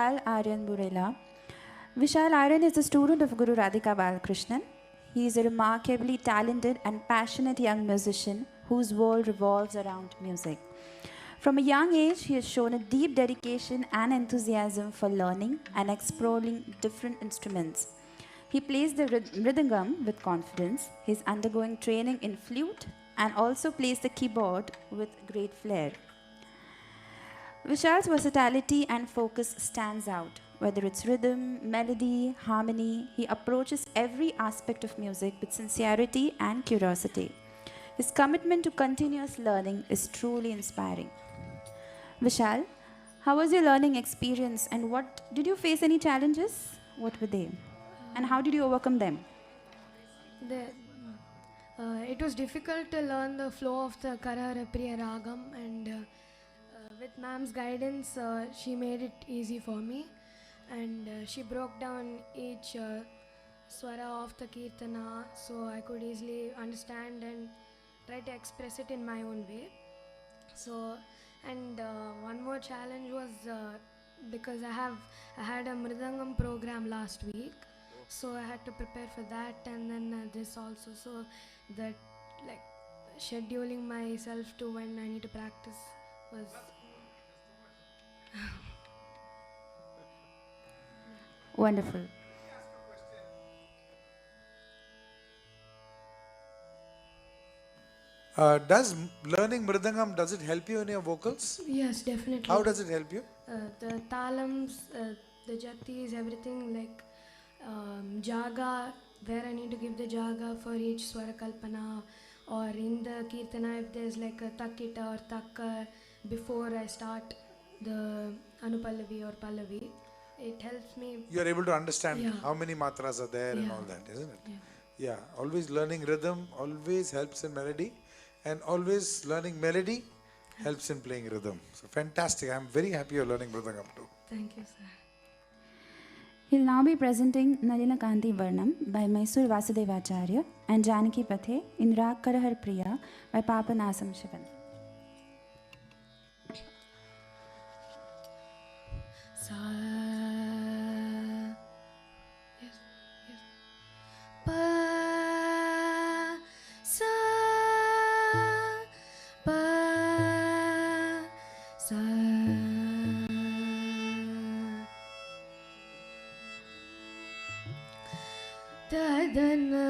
Vishal Aryan Burela. Vishal Aryan is a student of Guru Radhika Balakrishnan. He is a remarkably talented and passionate young musician whose world revolves around music. From a young age, he has shown a deep dedication and enthusiasm for learning and exploring different instruments. He plays the mridangam with confidence. He is undergoing training in flute and also plays the keyboard with great flair. Vishal's versatility and focus stands out. Whether it's rhythm, melody, harmony, he approaches every aspect of music with sincerity and curiosity. His commitment to continuous learning is truly inspiring. Vishal, how was your learning experience and what did you face any challenges? What were they? And how did you overcome them? It was difficult to learn the flow of the Karahara Priya Ragam, and with ma'am's guidance, she made it easy for me, and she broke down each swara of the Kirtana so I could easily understand and try to express it in my own way. So, and one more challenge was because I had a Mridangam program last week, so I had to prepare for that, and then this also, so that like scheduling myself to when I need to practice was Wonderful. Does learning Mridangam, does it help you in your vocals? yes, definitely. How does it help you? The talams, the jatis, everything like jaga, where I need to give the jaga for each swara kalpana, or in the kirtana if there's like a takita or takka before I start the anupallavi or pallavi, it helps me. You are able to understand Yeah. how many matras are there and Yeah. all that, isn't it? Yeah. Yeah, always learning rhythm always helps in melody, and always learning melody helps in playing rhythm. So fantastic. I'm very happy you're learning Mridangam too. Thank you, sir. He'll now be presenting Nalina Kanti Varnam by Mysore Vasudevacharya and Janaki Pathe in Rag Karahar Priya by Papanasam Shivan. Sa yes, yes. Pa sa pa sa tadana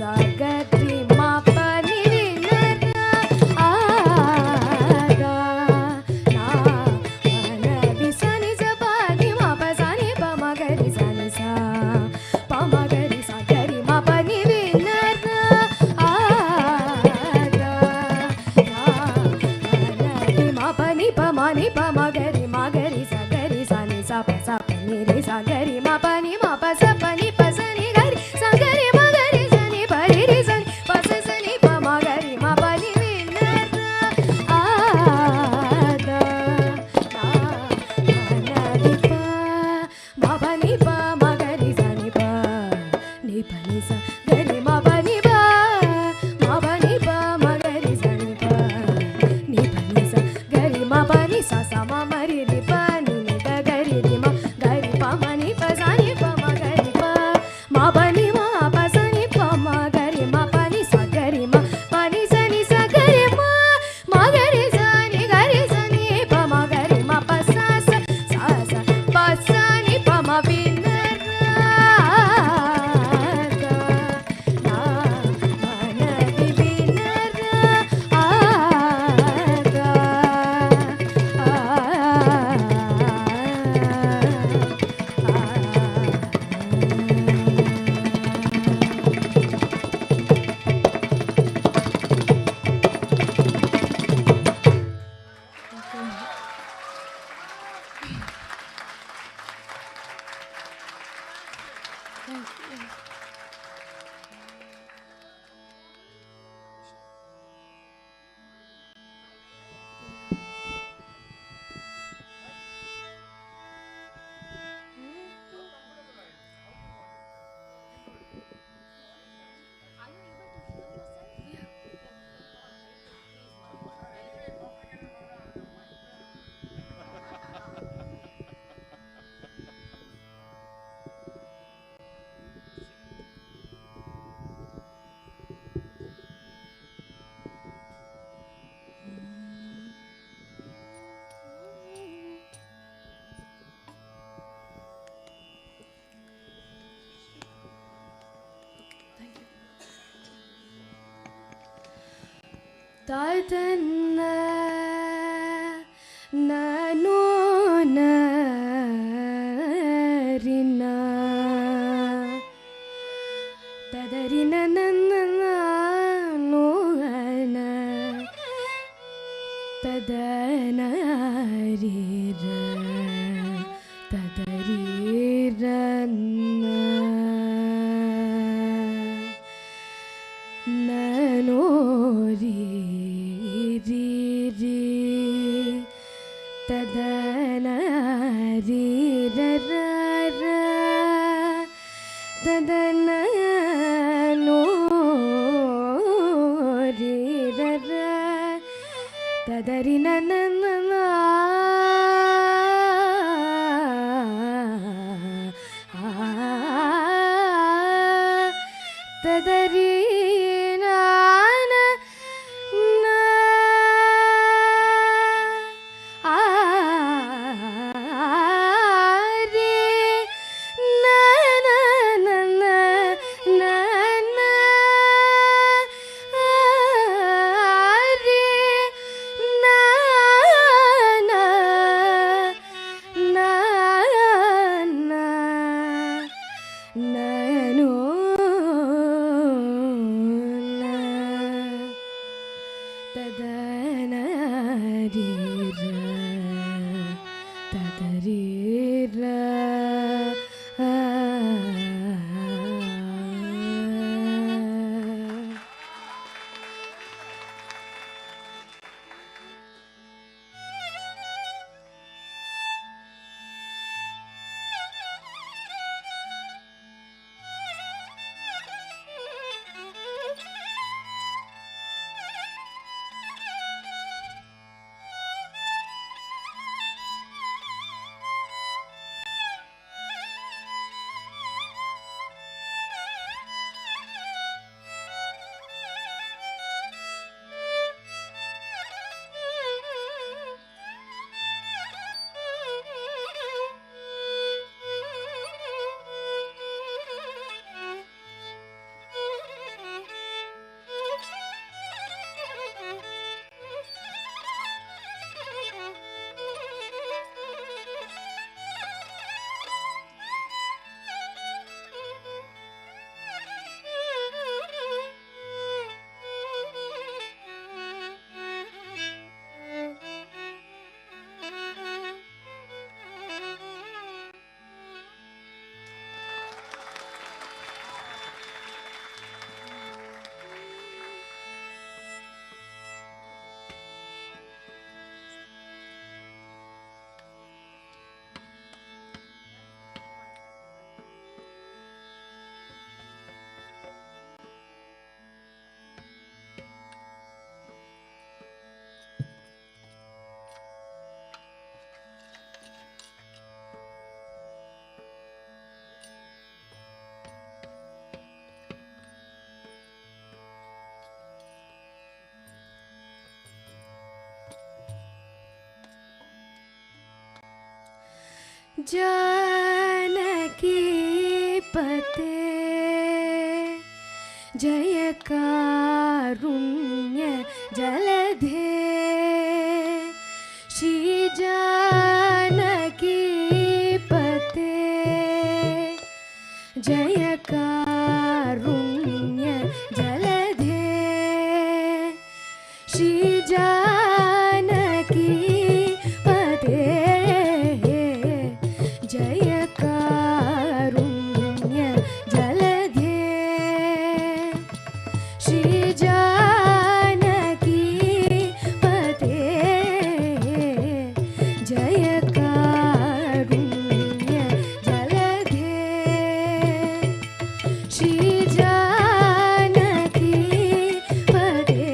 Sagari ma pa ni ri na ra a ga na na bi sa ni sa pa ni ma pa sa ni pa ma ga ri sa ni sa pa ma ga ri sa ga ri ma pa ni ri na ra a ga na na bi ma pa ni pa ma ga ri sa ni sa pa ni ri sa ga ri ma pa ni ma pa sa pa ni pa sa ni ga ri sa ga ri ma ga ri sa ni pa ri ri sa ni pa sa ni pa ma ga ri ma pa ni ri na ra a da na na ni pa ma pa ni pa ma ga ri sa ni pa ni sa ga ri ma pa ni pa ma pa ni pa ma ga ri sa ni pa ni sa ga ri ma pa ni sa sa ma ma ri ri pa ni da ga ri ri ma ga ri pa ma ni pa sa ni pa ma ga ri pa ma pa ni ma pa sa ni pa ma ga ri ma pa ni sa ga ri ma pa ni sa ga ri ma ga ri sa ni pa ma ga ri ma pa sa pa sa ni pa ma pi na ra ga na na bi bi na ra a ga Tadanna nanu narina tadarina nanu na tadana rira tadarirana nanu ri ri ri tadana ri ra ra ra tadana no ri ra ra tadarina na na na tadarina na na re na na na na na na re na na na na nanu na tadana rira tadarira Janaki पते जय कारुण्य जलधे श्री जानकी पते जय कारुण्य जलधे श्री जानकी पते जय कारुण्य जलधे श्री जानकी पते जय कारुण्य जलधे श्री जानकी पते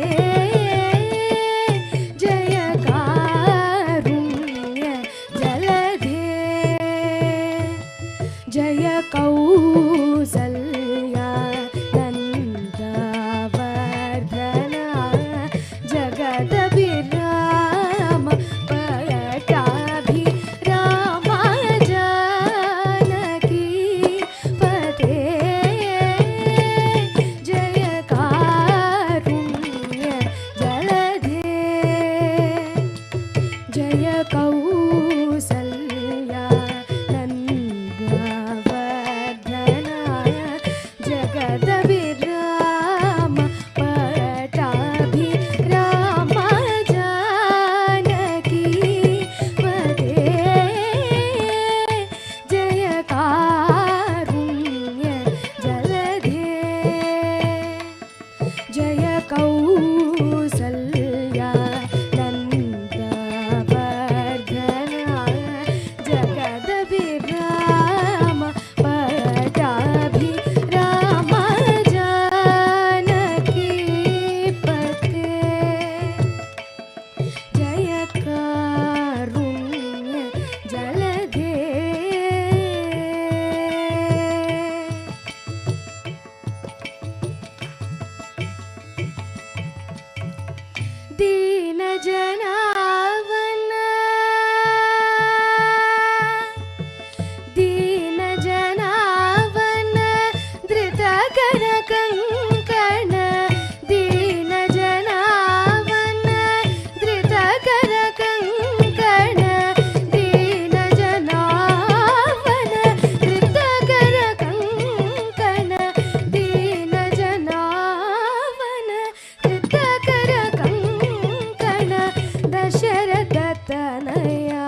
जय कारुण्य जलधे जय कौसल्या नन्दवर्धना जगदभिराम पट्टाभिराम जानकी पते जय कारुण्य जलधे जय कौसल्या नन्दवर्धना जगदभिराम पट्टाभिराम जानकी पते जय कारुण्य जलधे जय कौसल्या नन्दवर्धना जगदभिराम पट्टाभिराम जानकी पते जय कारुण्य जलधे दीन जनावन दीन जनावन धृतकर कंकण दीन जनावन धृतकर कंकण दीन जनावन धृतकर कंकण दीन जनावन धृतकर कंकण दशरथ तनया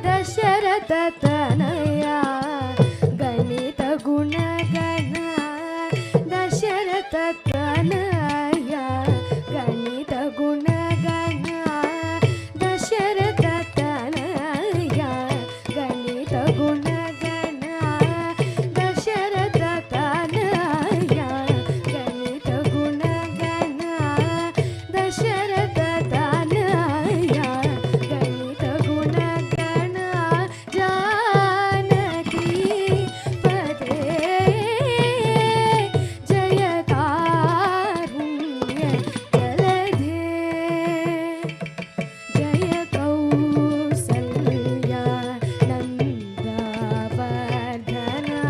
दशरथ तनया गणित गुणगण दशरथ तनया गणित गुणगण दशरथ तनया गणित गुणगण दशरथ तनया गणित गुणगण दशरथ तनया गणित गुणगण जानकी पते जय कारुण्य जलधे जय कौसल्या नन्दवर्धना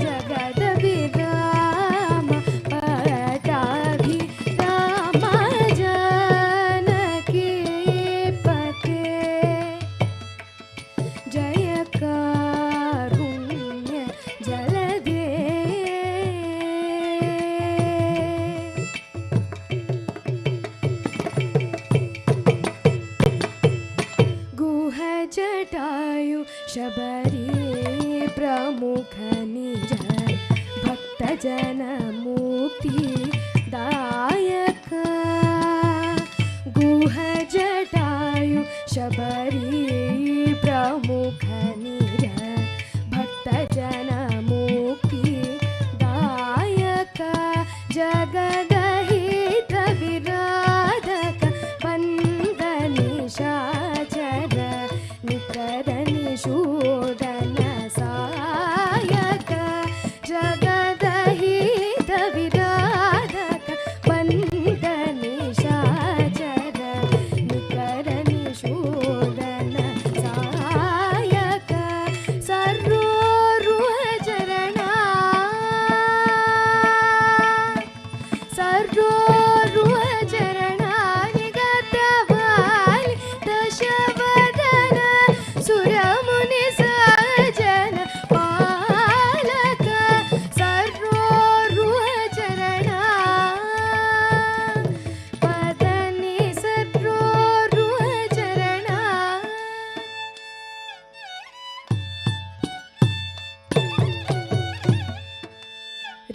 जगदभिराम पट्टाभिराम जानकी पते जय कारुण्य जलधे गुह जटायु शबरी प्रमुख निज भक्त जन मुक्ति दायक गुह जटायु शबरी प्रमुख निज भक्त जन मुक्ति दायक जगदहित विराधक बंदनिशाचर निकर निषूदन सायक जगदहित विराधक बंदनिशाचर निकर निषूदन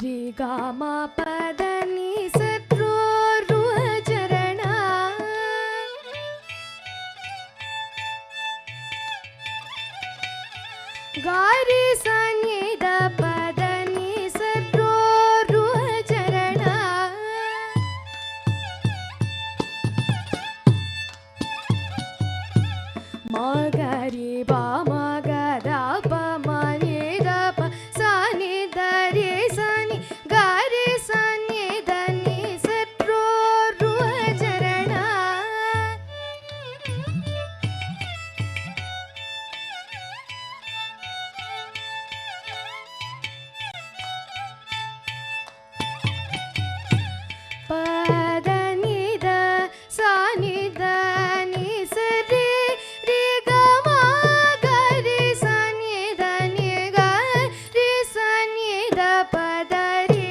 ರಿ ಗ ಮ ಪದ ನಿ ಸ ರೋ ರು ಚರಣ ಗಾರಿ ಸ ನಿ ದ ಪದ ನಿ ಸ ರೋ ರು ಚರಣ ಮ ಗ ರಿ ಬ ಮ ಗ ದ ಪ ಮ ನಿ ದ ಪ ಸ ನಿ ದ ರಿ ಸ ನಿ ಗ ರಿ ಸ ನಿ ದ ನಿ ಸ ರೋ ರು ಚರಣ ಪದ ನಿ ದ ಸ ನಿ ದ ನಿ ಸ ರಿ ರಿ ಗ ಮ ಗ ರಿ ಸ ನಿ ದ ನಿ ಗ ರಿ ಸ ನಿ ದ ಪ ದ ರಿ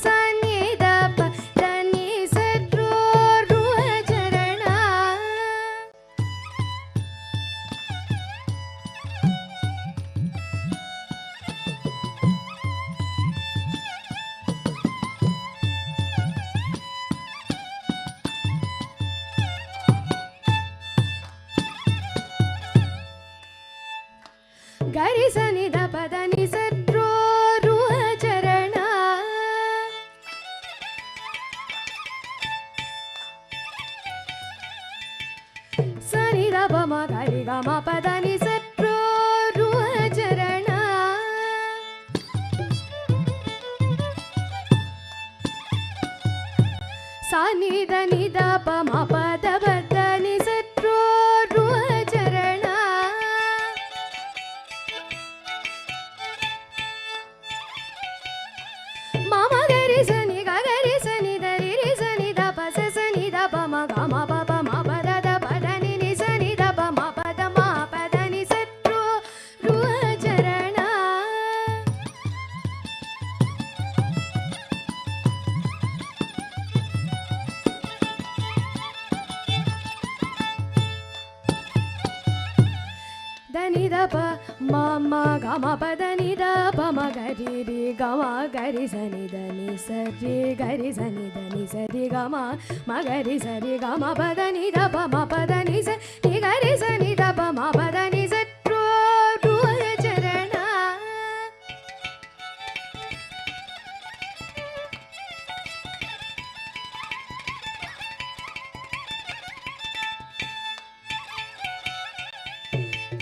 ಸ ನಿ ದ ಪ ದ ನಿ ಸ ರೋ ರು ಚರಣ ಗರಿ ಸ ನಿ ದ ಪ ದ ನಿ ಸ ರೋ ರು ಚರಣ ಸ ನಿ ದ ಪ ಮ ಗ ರಿ ಗ ಮ ಪ ದ ನಿ ಸ ರೋ ರು ಚರಣ ಸ ನಿ ದ ನಿ ದ ಪ ಮ ಪ ದ ಬ ದ ನಿ ಸ ರೋ ರು ಚರಣ ಮಮ ಗರಿ ಸ ನಿ ಗ ಗರಿ ಸ ನಿ ದ ರಿ ರಿ ಸ ನಿ ದ ಪ ಸ ಸ ನಿ ದ ಪ ಮ ಗ ಮ ಪ ಪ ಮ ಪ ದ ದ ಪ ದ ನಿ ನಿ ಸ ನಿ ದ ಪ ಮ ಪ ದ ಮ ಪ ದ ನಿ ಸ ರೋ ರು ಚರಣ ದ ನಿ ದ ಪ ಮ ಮ ಗ ಮ ಪ ದ ನಿ ದ ಪ ಮ ಗ ರಿ ರಿ ಗ ಮ ಗ ರಿ ಸ ನಿ ದ ನಿ ಸ ರಿ ಗ ರಿ ಸ ನಿ ದ ನಿ ಸ ರಿ ಗ ಮ ಮ ಗ ರಿ ಸ ರಿ ಗ ಮ ಪ ದ ನಿ ದ ಪ ಮ ಪ ದ ನಿ ಸ ರಿ ಗ ರಿ ಸ ನಿ ದ ಪ ಮ ಪ ದ ನಿ ಸ ರೋ ರು ಚರಣ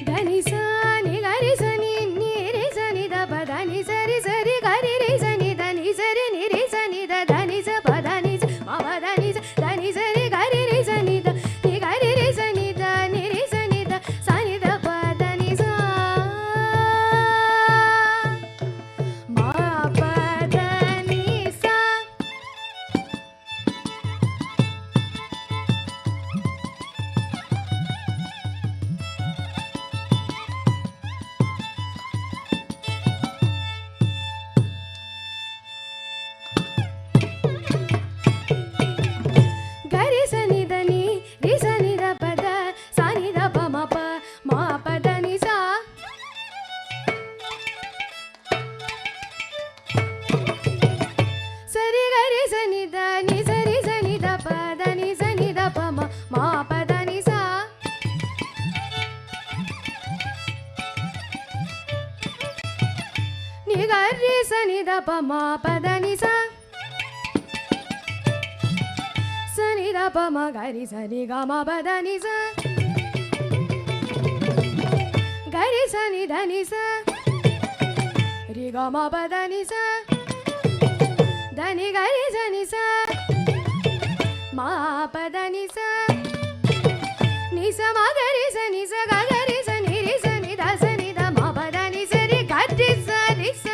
ದ ನಿ ಸ ನಿ ಗ ರಿ ಸ ನಿ ನಿ ರಿ ಸ ನಿ ದ ಪ ದ ನಿ ಸ ರಿ ಸ ರಿ ಗ ರಿ ರಿ ಸ ನಿ ದ ನಿ ಸ ರಿ ನಿ ರಿ ಸ ನಿ ದ ದ ನಿ ಸ ಪ ದ ನಿ ಸ ಮ ಪ ದ ನಿ ಸ ದ ನಿ ಸ ರಿ ಗ ರಿ ರಿ ಸ ನಿ ದ ನಿ ಗ ರಿ ರಿ ಸ ನಿ ದ ನಿ ರಿ ಸ ನಿ ದ ಸ ನಿ ದ ಪ ದ ನಿ ಸ ಮ ಪ ದ ನಿ ಸ ಗರಿ ಸ ನಿ ದ ನಿ ರಿ ಸ ನಿ ದ ಪ ದ ಸ ನಿ ದ ಪ ಮ ಪ ಮ ಪ ದ ನಿ ಸ ಸರಿ ಗರಿ ಸ ನಿ ದ ನಿ ಸ ರಿ ಸ ನಿ ದ ಪ ದ ನಿ ಸ ನಿ ದ ಪ ಮ ಮ ಪ ದ ನಿ ಸ ನಿ ಗ ರಿ ಸ ನಿ ದ ಪ ಮ ಪ ದ ನಿ ಸ ಸ ನಿ ದ ಪ ಮ ಗ ರಿ ಸ ರಿ ಗ ಮ ಪ ದ ನಿ ಸ ಗ ರಿ ಸ ನಿ ದ ನಿ ಸ ರಿ ಗ ಮ ಪ ದ ನಿ ಸ ದ ನಿ ಗ ರಿ ಸ ನಿ ಸ ಮ ಪ ದ ನಿ ಸ ನಿ ಸ ಮ ಗ ರಿ ಸ ನಿ ಸ ಗ ಗ ರಿ ಸ ನಿ ರಿ ಸ ನಿ ದ ಸ ನಿ ದ ಮ ಪ ದ ನಿ ಸ ರಿ ಗ ರಿ ಸ ನಿ ಸ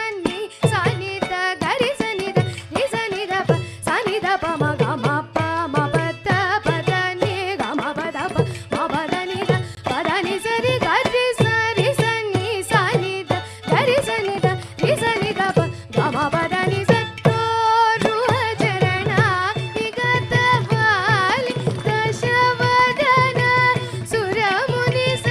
ನಿ ದ ಗ ರಿ ಸ ನಿ ದ ರಿ ಸ ನಿ ದ ಪ ಸ ನಿ ದ ಪ ಮ ಗ ಮ ಪ ಮ ಪ ದ ಪ ದ ನಿ ಗ ಮ ಪ ದ ಪ ಮ ಪ ದ ನಿ ದ ಪ ದ ನಿ ಸ ರಿ ಗ ರಿ ಸ ನಿ ಸ ನಿ ದ ಗ ರಿ ಸ ನಿ ದ ರಿ ಸ ನಿ ದ ಪ ಗ ಮ ಪ ದ ನಿ ಸ ರೋ ರು ಚರಣ ನಿ ಗ ದ ವಾಲಿ ದಶ ವದನ ಸುರ ಮುನಿ ಸ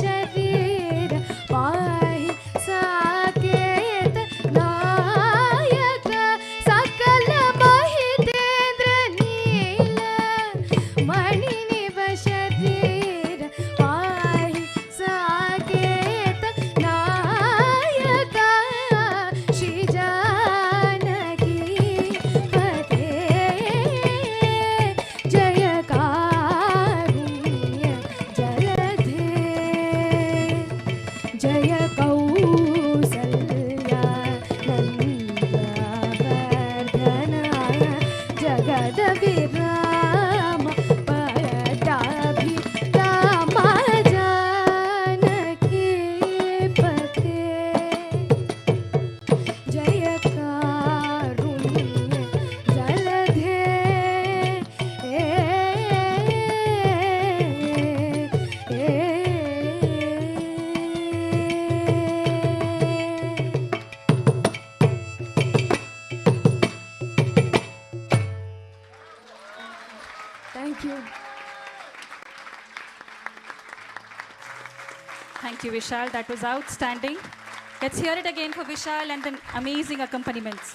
शरीर पाहि साकेत नायक सकल महितेन्द्र नील मणिनिभ शरीर पाहि साकेत नायक श्री जानकी पते जय कारुण्य जलधे जय कौसल्या नन्दवर्धनाय जगद विराम पट्टाभिराम जानकी पते जय कारुण्य जलधे Thank you. Thank you, Vishal. That was outstanding. Let's hear it again for Vishal and the amazing accompaniments.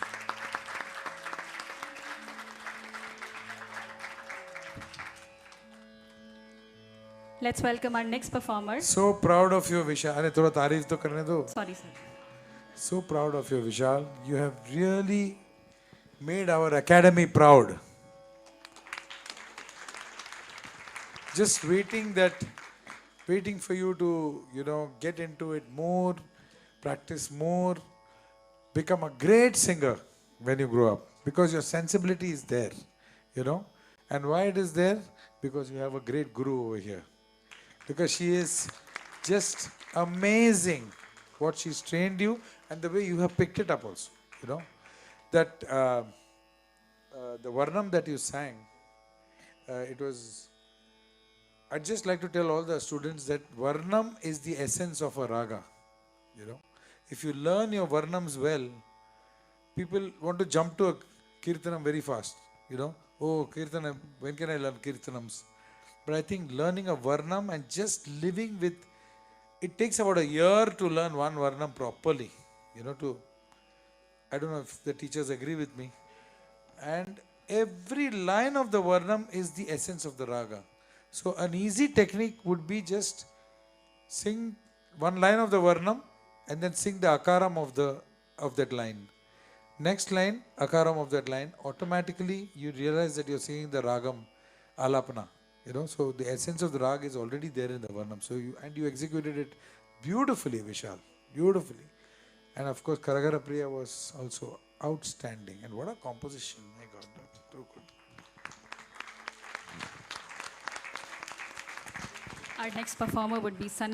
Let's welcome our next performer. So proud of you, Vishal. अरे थोड़ा तारीफ तो करने दो. Sorry, sir. So proud of you, Vishal. You have really made our academy proud. Just waiting for you to, get into it more, practice more, become a great singer when you grow up. Because your sensibility is there, And why it is there? Because you have a great guru over here. Because she is just amazing what she's trained you and the way you have picked it up also, That the Varnam that you sang, it was... I'd just like to tell all the students that Varnam is the essence of a raga, If you learn your Varnams well, people want to jump to a Kirtanam very fast, Oh, Kirtanam, when can I learn Kirtanams? But I think learning a Varnam and just living with, it takes about a year to learn one Varnam properly, I don't know if the teachers agree with me. And every line of the Varnam is the essence of the raga. So an easy technique would be just sing one line of the Varnam and then sing the akaram of that line. Next line, akaram of that line, automatically you realize that you're singing the ragam alapana. So the essence of the rag is already there in the Varnam. So you executed it beautifully, Vishal. Beautifully. And of course, Karagara Priya was also outstanding. And what a composition. My God, that's so good. Our next performer would be San